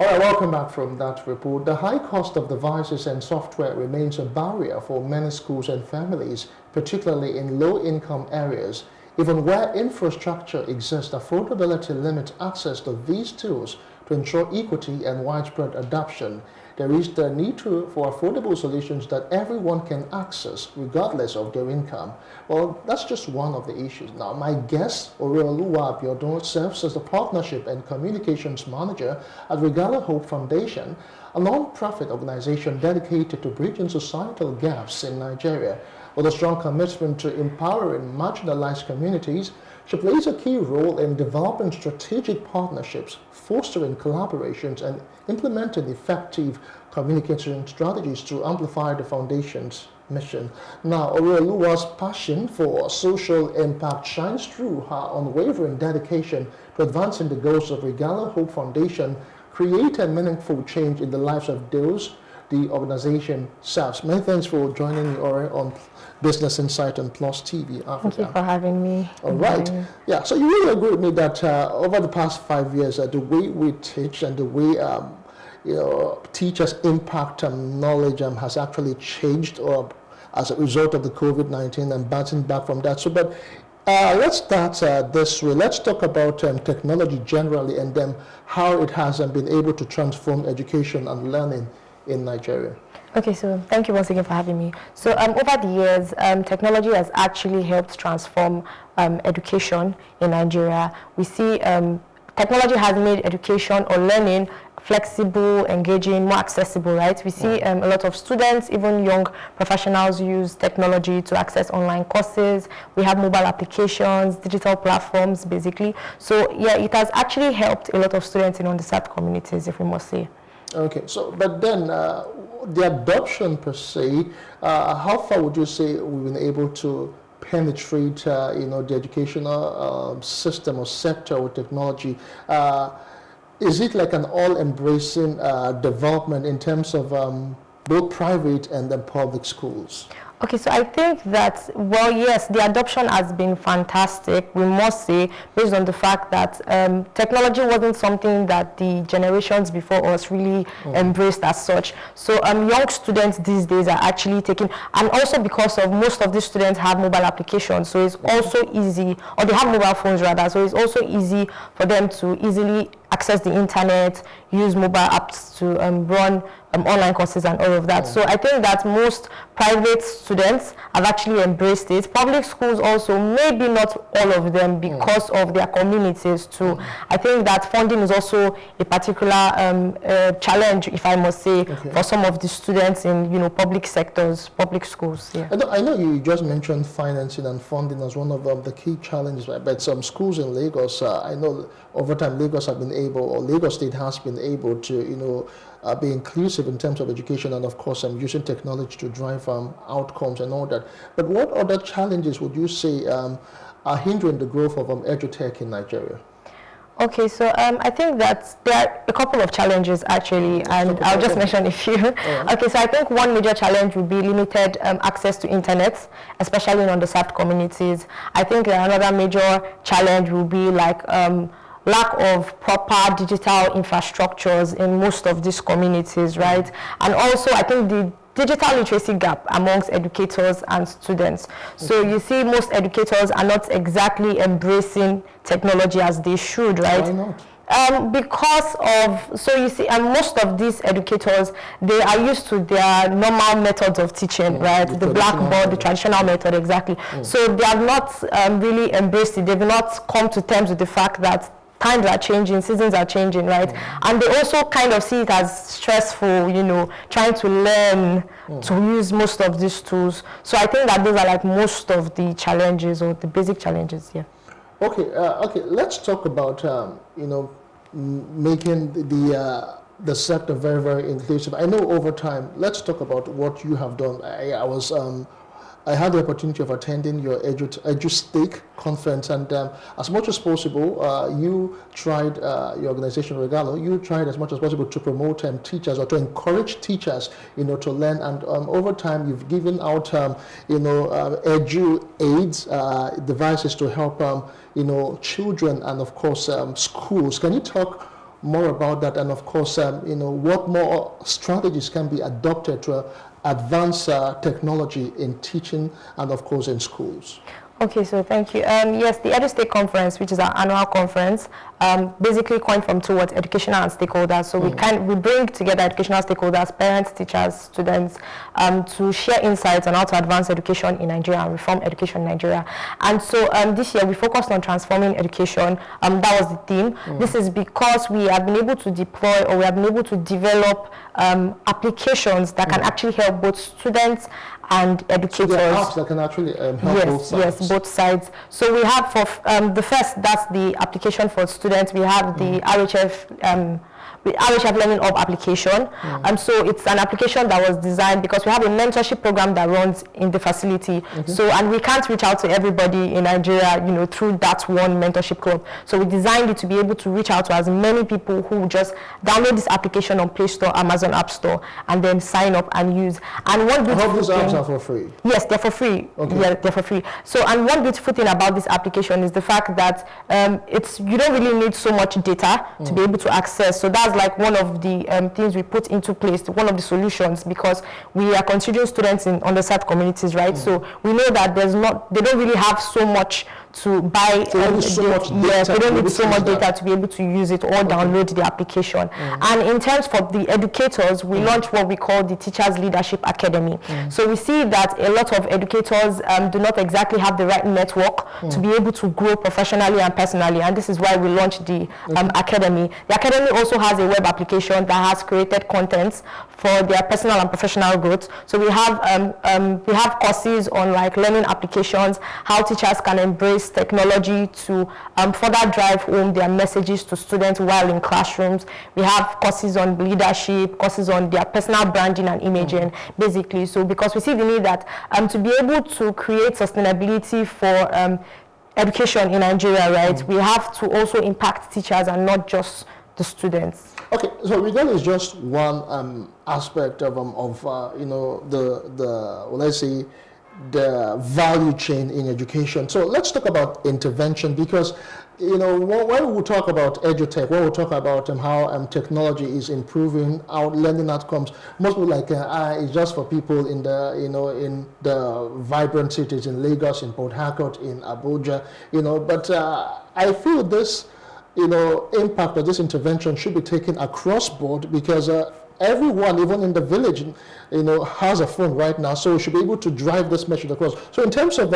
All right, welcome back from that report. The high cost of devices and software remains a barrier for many schools and families, particularly in low-income areas. Even where infrastructure exists, affordability limits access to these tools to ensure equity and widespread adoption. There is the need for affordable solutions that everyone can access regardless of their income. Well, that's just one of the issues. Now, my guest, Oreoluwa Abiodun, serves as the Partnership and Communications Manager at Regala Hope Foundation, a non-profit organization dedicated to bridging societal gaps in Nigeria. With a strong commitment to empowering marginalized communities, she plays a key role in developing strategic partnerships, fostering collaborations, and implementing effective communication strategies to amplify the foundation's mission. Now, Oreoluwa's passion for social impact shines through her unwavering dedication to advancing the goals of Regala Hope Foundation, creating meaningful change in the lives of those the organization serves. Many thanks for joining me, Ore, on Business Insight and Plus TV Africa. Thank you for having me. All right. Yeah, so you really agree with me that over the past 5 years, the way we teach and the way teachers' impact and knowledge has actually changed as a result of the COVID-19 and bouncing back from that. So, but let's start this way. Let's talk about technology generally and then how it has been able to transform education and learning in Nigeria. Okay, so thank you once again for having me. So over the years, technology has actually helped transform education in Nigeria. We see technology has made education or learning flexible, engaging, more accessible, right? We see a lot of students, even young professionals, use technology to access online courses. We have mobile applications, digital platforms, basically. So yeah, it has actually helped a lot of students in underserved communities, if we must say. Okay, so but then the adoption per se, how far would you say we've been able to penetrate, the educational system or sector with technology? Is it like an all-embracing development in terms of both private and then public schools? Okay, so I think that, well, yes, the adoption has been fantastic, we must say, based on the fact that technology wasn't something that the generations before us really embraced as such. So young students these days are actually taking, and also because of most of these students have mobile applications, so it's also easy, or they have mobile phones rather, so it's also easy for them to easily access the internet, use mobile apps to run online courses and all of that. So I think that most private students have actually embraced it. Public schools also, maybe not all of them because of their communities too. I think that funding is also a particular challenge, if I must say, for some of the students in public sectors, public schools. Yeah. I know you just mentioned financing and funding as one of the key challenges, right? But some schools in Lagos, I know over time Lagos have been able, or Lagos State has been able to, be inclusive in terms of education and, of course, using technology to drive outcomes and all that. But what other challenges would you say are hindering the growth of Edutech in Nigeria? Okay, so I think that there are a couple of challenges actually, and I'll just mention a few. Okay, so I think one major challenge would be limited access to internet, especially in underserved communities. I think another major challenge will be like lack of proper digital infrastructures in most of these communities, right? And also, I think the digital literacy gap amongst educators and students. So you see most educators are not exactly embracing technology as they should, right? Why not? Because of, so you see, and most of these educators, they are used to their normal methods of teaching, right? The blackboard, the traditional method, exactly. So they have not really embraced it. They've not come to terms with the fact that times are changing, seasons are changing, right? And they also kind of see it as stressful, trying to learn to use most of these tools. So I think that those are like most of the challenges or the basic challenges, yeah. Okay, let's talk about, making the sector very, very inclusive. I know over time, let's talk about what you have done. I had the opportunity of attending your EduStake conference, and as much as possible, you tried, your organization Regalo, you tried as much as possible to promote teachers or to encourage teachers, to learn. And over time, you've given out, edu aids, devices to help, children and of course schools. Can you talk more about that, and of course, what more strategies can be adopted to advance technology in teaching and of course in schools. Okay, so thank you. Yes, the Edutech conference, which is our annual conference, basically coined from two words, educational and stakeholders. So we bring together educational stakeholders, parents, teachers, students, to share insights on how to advance education in Nigeria and reform education in Nigeria. And so this year we focused on transforming education. That was the theme. This is because we have been able to deploy, or we have been able to develop applications that can actually help both students and educators. So there are apps that can actually help both sides. Yes, both sides. So we have for the first, that's the application for students. We have the RHF Learning Hub application. So it's an application that was designed because we have a mentorship program that runs in the facility. So, and we can't reach out to everybody in Nigeria, through that one mentorship club. So we designed it to be able to reach out to as many people who just download this application on Play Store, Amazon App Store, and then sign up and use. And one beautiful these apps are for free? Yes, they're for free. Okay. Yeah, they're for free. So, and one beautiful thing about this application is the fact that you don't really need so much data to be able to access. So that's like one of the things we put into place, one of the solutions, because we are considering students in underserved communities, right? So we know that they don't really have so much to buy. So they don't need so much data to be able to use it or download the application. And in terms for the educators, we launched what we call the Teachers Leadership Academy. So we see that a lot of educators do not exactly have the right network to be able to grow professionally and personally, and this is why we launched the Academy. The Academy also has a web application that has created contents for their personal and professional growth. So we have courses on like learning applications, how teachers can embrace technology to further drive home their messages to students while in classrooms. We have courses on leadership, courses on their personal branding and imaging, basically. So because we see the need that to be able to create sustainability for education in Nigeria, right, we have to also impact teachers and not just the students. Okay, so regard is just one aspect of let's say the value chain in education. So let's talk about intervention, because when we talk about Edutech, when we talk about how technology is improving our learning outcomes, most people like it's just for people in the in the vibrant cities in Lagos, in Port Harcourt, in Abuja, but I feel this impact of this intervention should be taken across board, because everyone, even in the village, has a phone right now, so we should be able to drive this message across. So in terms of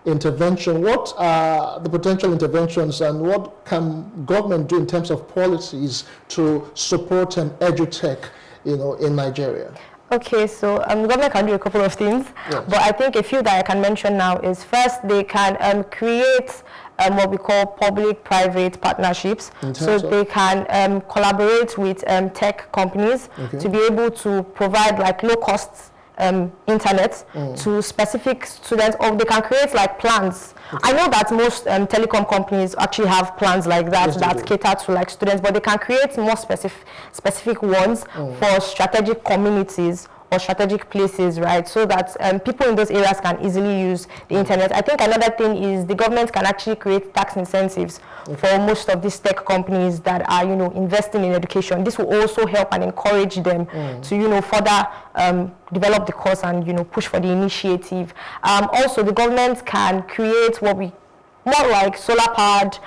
intervention, what are the potential interventions, and what can government do in terms of policies to support Edutech, in Nigeria? Okay, so government can do a couple of things, but I think a few that I can mention now is, first, they can create what we call public-private partnerships. So they can collaborate with tech companies to be able to provide like low-cost internet to specific students, or they can create like plans. I know that most telecom companies actually have plans like that, that cater to like students, but they can create more specific ones for strategic communities or strategic places, right? So that people in those areas can easily use the internet. I think another thing is the government can actually create tax incentives for most of these tech companies that are, investing in education. This will also help and encourage them to, further develop the course and, push for the initiative. Also, the government can create what we more like solar-powered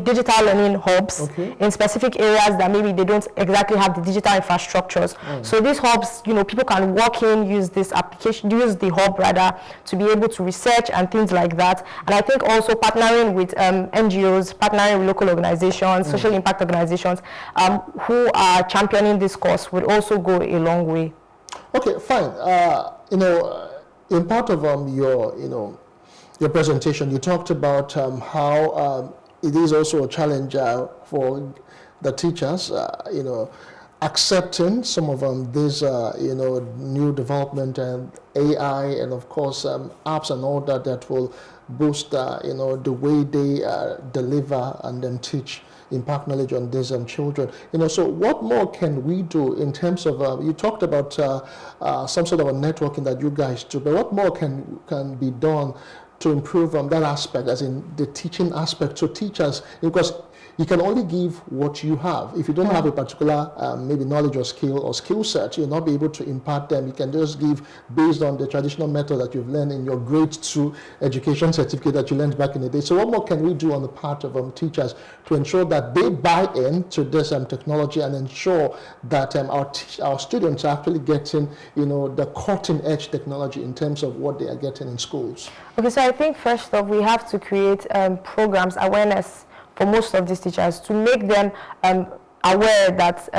digital learning hubs in specific areas that maybe they don't exactly have the digital infrastructures. So these hubs, people can walk in, use this application, use the hub rather, to be able to research and things like that. And I think also partnering with NGOs, partnering with local organizations, social impact organizations who are championing this cause would also go a long way. Okay, fine. In part of your presentation, you talked about how it is also a challenge for the teachers, accepting some of these, new development and AI, and of course apps and all that will boost, the way they deliver and then teach, impact knowledge on these children. So what more can we do in terms of, you talked about some sort of a networking that you guys do, but what more can be done to improve that aspect, as in the teaching aspect, to teachers? Because you can only give what you have. If you don't have a particular maybe knowledge or skill set, you'll not be able to impart them. You can just give based on the traditional method that you've learned in your grade 2 education certificate that you learned back in the day. So what more can we do on the part of teachers to ensure that they buy into this technology and ensure that our students are actually getting, the cutting edge technology in terms of what they are getting in schools? Okay, so I think first off, we have to create programs, awareness for most of these teachers, to make them aware that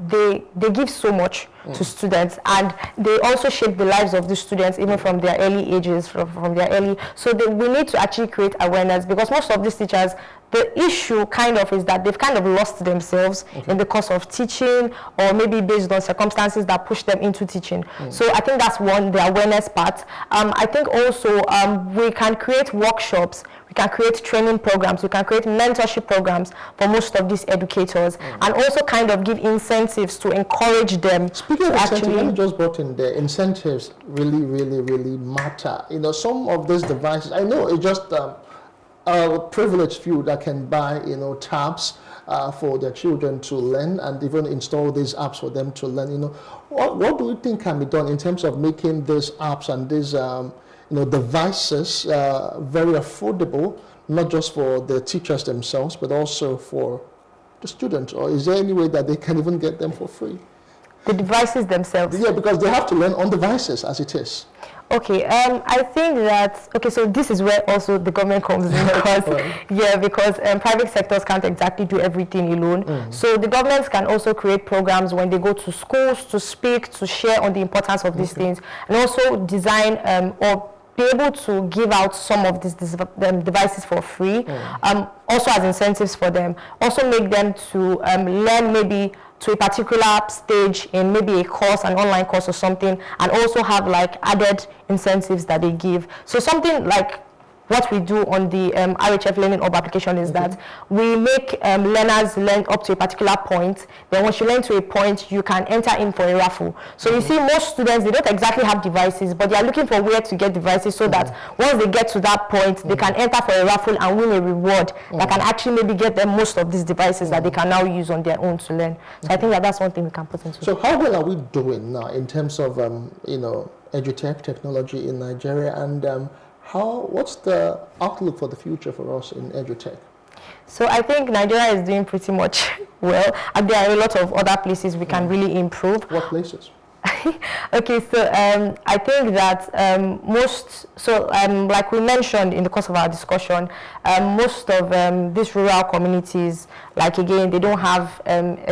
they give so much to students, and they also shape the lives of the students even from their early ages, from their early. So we need to actually create awareness, because most of these teachers, the issue kind of is that they've kind of lost themselves in the course of teaching, or maybe based on circumstances that push them into teaching. So I think that's one, the awareness part. I think also we can create workshops, we can create training programs, we can create mentorship programs for most of these educators, and also kind of give incentives to encourage them. Speaking of incentives, let me just brought in the incentives really matter. Some of these devices, I know it's just a privileged few that can buy, tabs for their children to learn, and even install these apps for them to learn. What do you think can be done in terms of making these apps and these devices very affordable, not just for the teachers themselves, but also for the students? Or is there any way that they can even get them for free? The devices themselves? Yeah, because they have to learn on devices as it is. Okay, I think that, so this is where also the government comes in, because private sectors can't exactly do everything alone. So the governments can also create programs when they go to schools to speak, to share on the importance of these things, and also design or be able to give out some of these devices for free, also as incentives for them, also make them to learn maybe to a particular stage in maybe a course, an online course or something, and also have like added incentives that they give. So something like what we do on the RHF Learning Hub application is that we make learners learn up to a particular point. Then once you learn to a point, you can enter in for a raffle. So you see, most students, they don't exactly have devices, but they are looking for where to get devices, so that once they get to that point, they can enter for a raffle and win a reward that can actually maybe get them most of these devices that they can now use on their own to learn. So I think that that's one thing we can put into. So how well are we doing now in terms of edutech technology in Nigeria, and what's the outlook for the future for us in edutech? So I think Nigeria is doing pretty much well, and there are a lot of other places we can really improve. What places? Okay, so I think that like we mentioned in the course of our discussion, most of these rural communities, like again, they don't have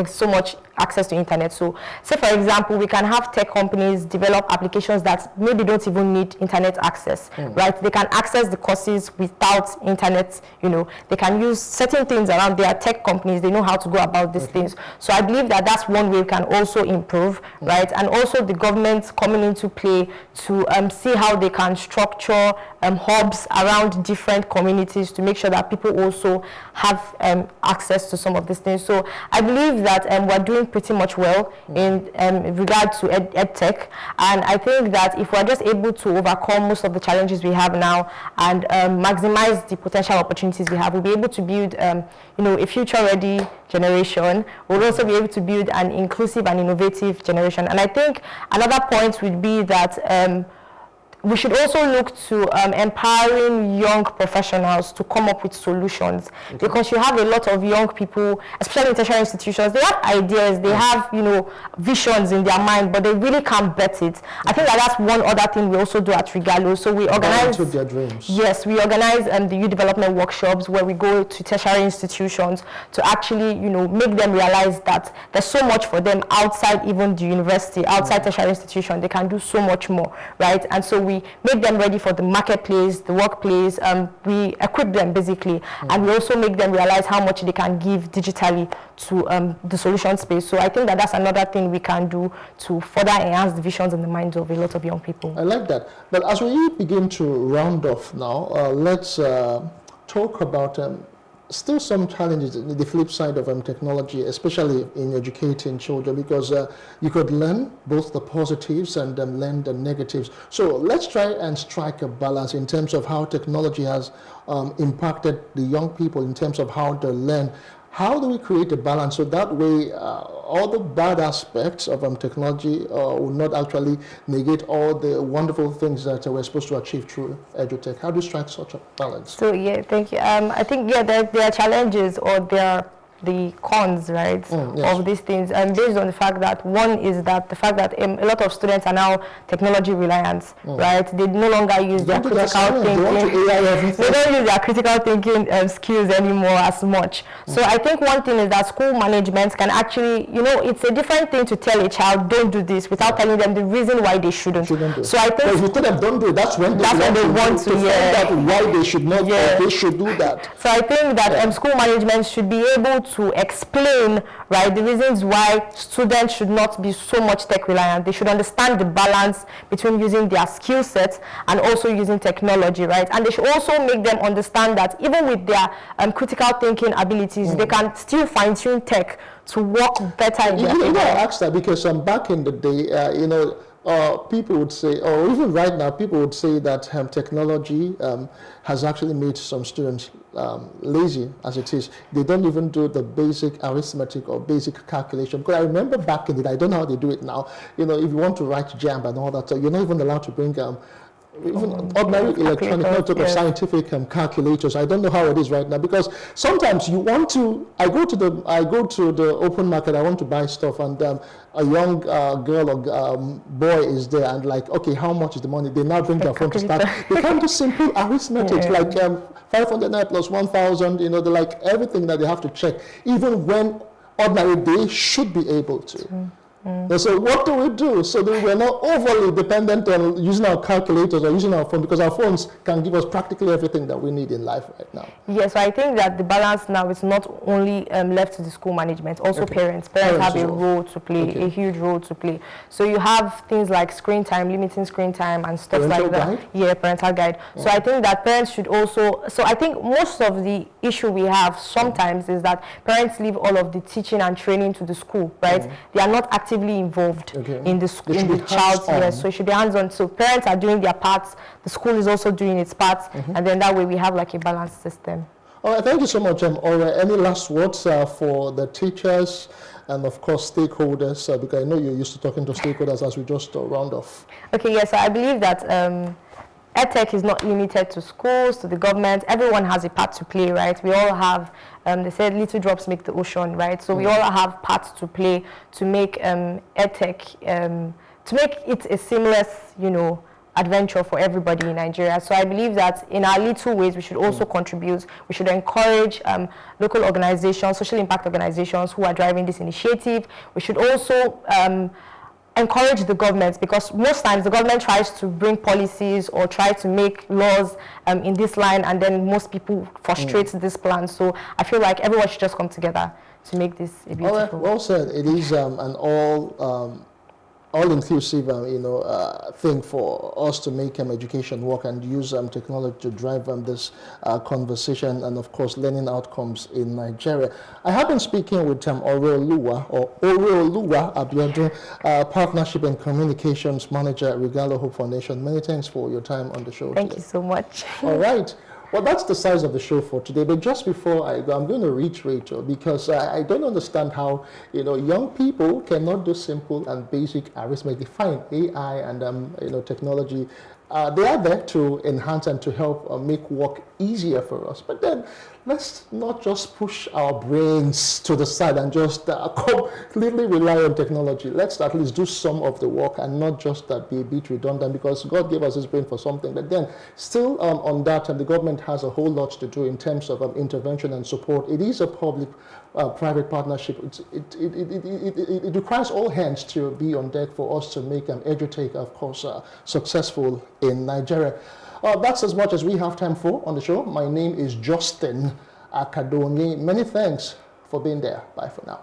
so much access to internet. So say for example, we can have tech companies develop applications that maybe don't even need internet access, right? They can access the courses without internet, they can use certain things around their tech companies. They know how to go about these things. So I believe that that's one way we can also improve, right? And also the government coming into play to see how they can structure hubs around different communities to make sure that people also have access to some of these things. So I believe that we're doing pretty much well in regard to edtech, and I think that if we're just able to overcome most of the challenges we have now and maximize the potential opportunities we have, we'll be able to build a future-ready generation. We'll also be able to build an inclusive and innovative generation. And I think another point would be that we should also look to empowering young professionals to come up with solutions, because you have a lot of young people, especially in tertiary institutions. They have ideas, they have visions in their mind, but they really can't bet it. I think that's one other thing we also do at Regalo. So we organize their dreams. Yes, we organize the youth development workshops where we go to tertiary institutions to actually make them realize that there's so much for them outside even the university, outside tertiary institution. They can do so much more, right? And so we make them ready for the marketplace, the workplace. We equip them basically, and we also make them realize how much they can give digitally to the solution space. So I think that that's another thing we can do to further enhance the visions in the minds of a lot of young people. I like that. But as we begin to round off now, let's talk about still some challenges, the flip side of technology, especially in educating children, because you could learn both the positives and learn the negatives. So let's try and strike a balance in terms of how technology has impacted the young people in terms of how they learn. How do we create a balance so that way all the bad aspects of technology will not actually negate all the wonderful things that we're supposed to achieve through Edutech? How do you strike such a balance? So yeah, thank you. I think there are challenges, or there are the cons, right, yes. of these things, and based on the fact that one is that the fact that a lot of students are now technology reliant, right? They no longer use their critical thinking. They don't use their critical thinking skills anymore as much. So I think one thing is that school management can actually, it's a different thing to tell a child don't do this without telling them the reason why they shouldn't. So I think if you tell them don't do it, that's when they want to find out why they should not, or they should do that. So I think that school management should be able to explain, right, the reasons why students should not be so much tech reliant. They should understand the balance between using their skill sets and also using technology, right? And they should also make them understand that even with their critical thinking abilities, they can still fine-tune tech to work better in their favor. I asked that because back in the day, people would say, or even right now, people would say that technology has actually made some students lazy as it is. They don't even do the basic arithmetic or basic calculation. Because I remember back in the day, I don't know how they do it now. If you want to write jam and all that, you're not even allowed to bring even ordinary electronic, not talk of scientific calculators. I don't know how it is right now, because sometimes you want to. I go to the open market. I want to buy stuff, and a young girl or boy is there, and like, okay, how much is the money? They now bring their phone to start. They can't do simple arithmetic like 500 plus 1,000. They're like everything that they have to check, even when ordinary they should be able to. So what do we do so that we're not overly dependent on using our calculators or using our phone, because our phones can give us practically everything that we need in life right now? Yes, so I think that the balance now is not only left to the school management, also parents. Parents have a role to play, a huge role to play. So you have things like screen time, limiting screen time and stuff like that. Guide? Yeah, parental guide. So I think that parents should also, so I think most of the issue we have sometimes is that parents leave all of the teaching and training to the school, right? They are not actively involved in the school, in the child's, so it should be hands-on. So parents are doing their parts, the school is also doing its parts, and then that way we have like a balanced system. All right, thank you so much. Any last words for the teachers and of course stakeholders, because I know you're used to talking to stakeholders as we just round off. Okay, yes, so I believe that EdTech is not limited to schools, to the government. Everyone has a part to play, right? We all have, they said little drops make the ocean, right? So we all have parts to play to make EdTech, to make it a seamless, adventure for everybody in Nigeria. So I believe that in our little ways, we should also contribute. We should encourage local organizations, social impact organizations who are driving this initiative. We should also encourage the government, because most times the government tries to bring policies or try to make laws in this line, and then most people frustrate this plan. So I feel like everyone should just come together to make this a beautiful. All right, well said. It is an all-inclusive thing for us to make education work and use technology to drive this conversation and of course learning outcomes in Nigeria. I have been speaking with Oreoluwa Abiodun, Partnership and Communications Manager at Regalo Hope Foundation. Many thanks for your time on the show. Thank you so much. All right. Well, that's the size of the show for today. But just before I go, I'm going to reiterate, because I don't understand how, young people cannot do simple and basic arithmetic. Fine, AI and, technology, they are there to enhance and to help make work easier for us. But then let's not just push our brains to the side and just completely rely on technology. Let's at least do some of the work and not just be a bit redundant, because God gave us His brain for something. But then still on that, the government has a whole lot to do in terms of intervention and support. It is a public-private partnership. It requires all hands to be on deck for us to make Edutech, of course, successful in Nigeria. That's as much as we have time for on the show. My name is Justin Akadonye. Many thanks for being there. Bye for now.